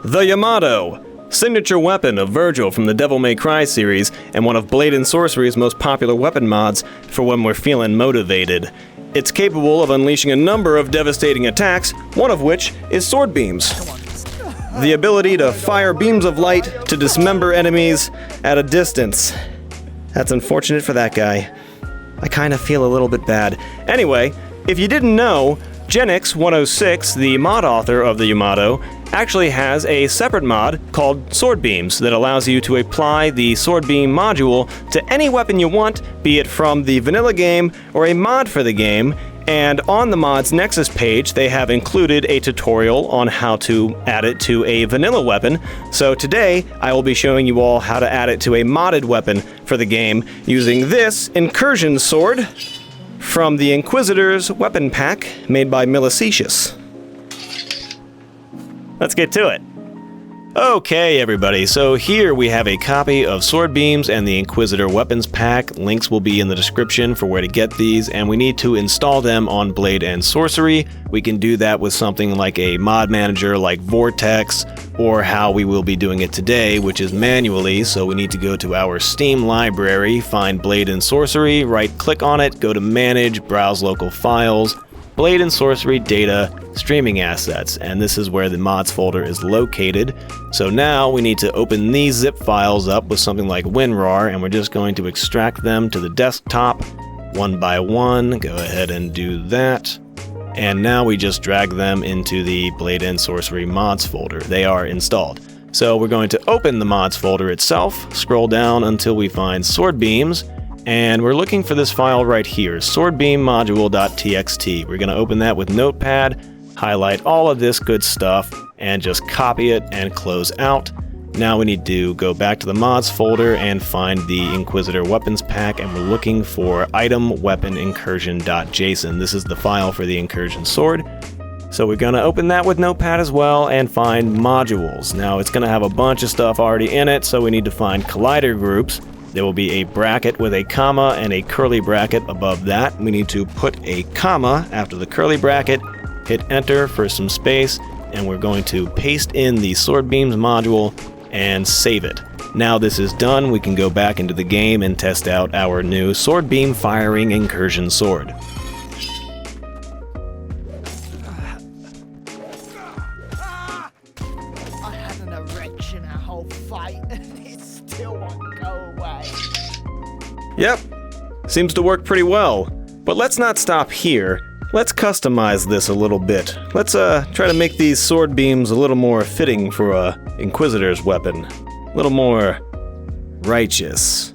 The Yamato, signature weapon of Virgil from the Devil May Cry series and one of Blade and Sorcery's most popular weapon mods for when we're feeling motivated. It's capable of unleashing a number of devastating attacks, one of which is sword beams. The ability to fire beams of light to dismember enemies at a distance. That's unfortunate for that guy. I kind of feel a little bit bad. Anyway, if you didn't know, Genix106, the mod author of the Yamato, actually has a separate mod called Sword Beams that allows you to apply the Sword Beam module to any weapon you want, be it from the vanilla game or a mod for the game. And on the mod's Nexus page, they have included a tutorial on how to add it to a vanilla weapon. So today, I will be showing you all how to add it to a modded weapon for the game using this Incursion Sword from the Inquisitor's weapon pack made by Millicetius. Let's get to it. Okay, everybody, so here we have a copy of Sword Beams and the Inquisitor weapons pack. Links will be in the description for where to get these, and we need to install them on Blade and Sorcery. We can do that with something like a mod manager like Vortex, or how we will be doing it today, which is manually. So we need to go to our Steam library, find Blade and Sorcery, right-click on it, go to Manage, Browse Local Files, Blade and Sorcery Data, Streaming Assets, and this is where the mods folder is located. So now we need to open these zip files up with something like WinRAR, and we're just going to extract them to the desktop one by one. Go ahead and do that. And now we just drag them into the Blade and Sorcery mods folder. They are installed. So we're going to open the mods folder itself, scroll down until we find Sword Beams, and we're looking for this file right here, swordbeammodule.txt. We're going to open that with Notepad, highlight all of this good stuff, and just copy it and close out. Now we need to go back to the mods folder and find the Inquisitor weapons pack, and we're looking for item weapon incursion.json. This is the file for the Incursion sword. So we're going to open that with Notepad as well and find modules. Now it's going to have a bunch of stuff already in it, so we need to find collider groups. There will be a bracket with a comma and a curly bracket above that. We need to put a comma after the curly bracket, hit enter for some space, and we're going to paste in the Sword Beams module and save it. Now this is done, we can go back into the game and test out our new Sword Beam firing Incursion sword. I had an erection our whole fight and it still won't go away. Yep, seems to work pretty well. But let's not stop here. Let's customize this a little bit. Let's try to make these sword beams a little more fitting for a Inquisitor's weapon. A little more righteous.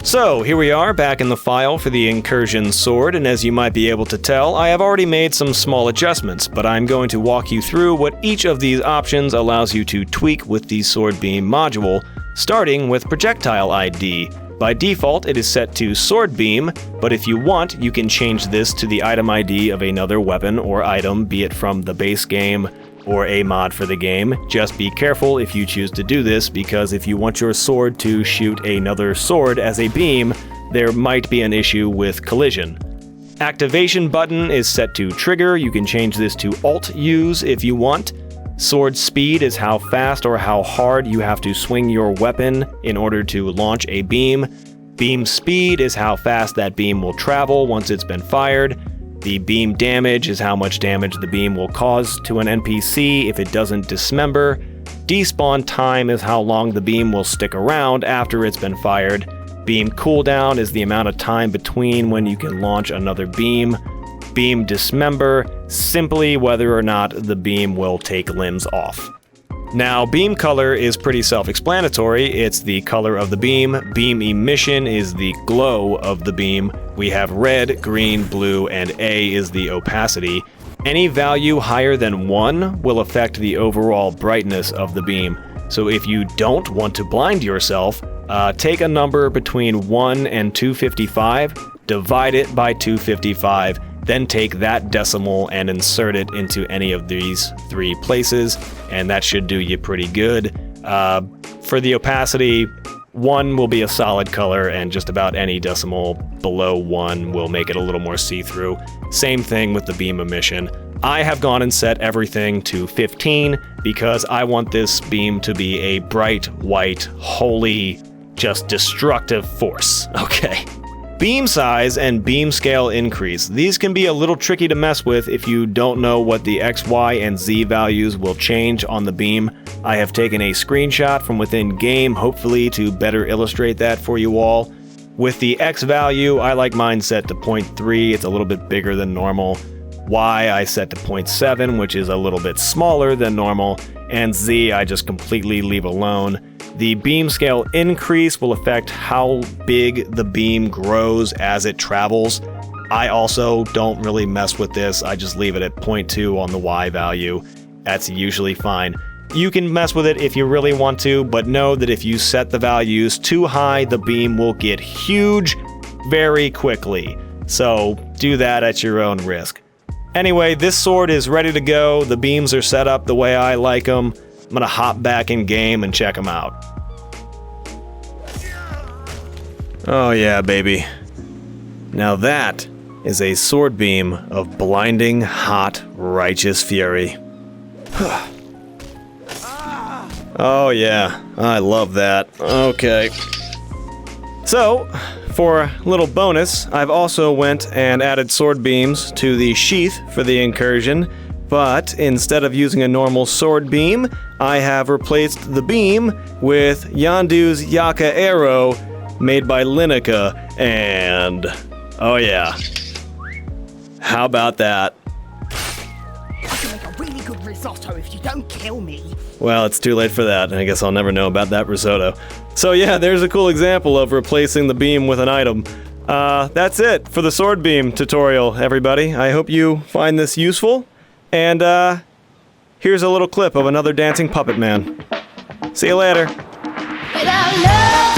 So here we are back in the file for the Incursion sword, and as you might be able to tell, I have already made some small adjustments, but I'm going to walk you through what each of these options allows you to tweak with the Sword Beam module, starting with projectile ID. By default, it is set to Sword Beam, but if you want, you can change this to the item ID of another weapon or item, be it from the base game or a mod for the game. Just be careful if you choose to do this, because if you want your sword to shoot another sword as a beam, there might be an issue with collision. Activation button is set to trigger. You can change this to Alt Use if you want. Sword speed is how fast or how hard you have to swing your weapon in order to launch a beam. Beam speed is how fast that beam will travel once it's been fired. The beam damage is how much damage the beam will cause to an NPC if it doesn't dismember. Despawn time is how long the beam will stick around after it's been fired. Beam cooldown is the amount of time between when you can launch another beam. Beam dismember, simply whether or not the beam will take limbs off. Now, beam color is pretty self-explanatory. It's the color of the beam. Beam emission is the glow of the beam. We have red, green, blue, and A is the opacity. Any value higher than 1 will affect the overall brightness of the beam. So if you don't want to blind yourself, take a number between 1 and 255, divide it by 255, then take that decimal and insert it into any of these 3 places, and that should do you pretty good. For the opacity, 1 will be a solid color, and just about any decimal below 1 will make it a little more see-through. Same thing with the beam emission. I have gone and set everything to 15 because I want this beam to be a bright, white, holy, just destructive force. Okay. Beam size and beam scale increase. These can be a little tricky to mess with if you don't know what the X, Y, and Z values will change on the beam. I have taken a screenshot from within game, hopefully to better illustrate that for you all. With the X value, I like mine set to 0.3. It's a little bit bigger than normal. Y I set to 0.7, which is a little bit smaller than normal. And Z I just completely leave alone. The beam scale increase will affect how big the beam grows as it travels. I also don't really mess with this. I just leave it at 0.2 on the Y value. That's usually fine. You can mess with it if you really want to, but know that if you set the values too high, the beam will get huge very quickly. So do that at your own risk. Anyway, this sword is ready to go. The beams are set up the way I like them. I'm gonna hop back in game and check them out. Oh yeah, baby. Now that is a sword beam of blinding, hot, righteous fury. Oh yeah, I love that. Okay. So, for a little bonus, I've also went and added sword beams to the sheath for the incursion, but instead of using a normal sword beam, I have replaced the beam with Yondu's Yaka arrow made by Lineca, and oh yeah. How about that? I can make a really good risotto if you don't kill me. Well, it's too late for that. I guess I'll never know about that risotto. So yeah, there's a cool example of replacing the beam with an item. That's it for the sword beam tutorial, everybody. I hope you find this useful. And here's a little clip of another dancing puppet man. See you later. Without love.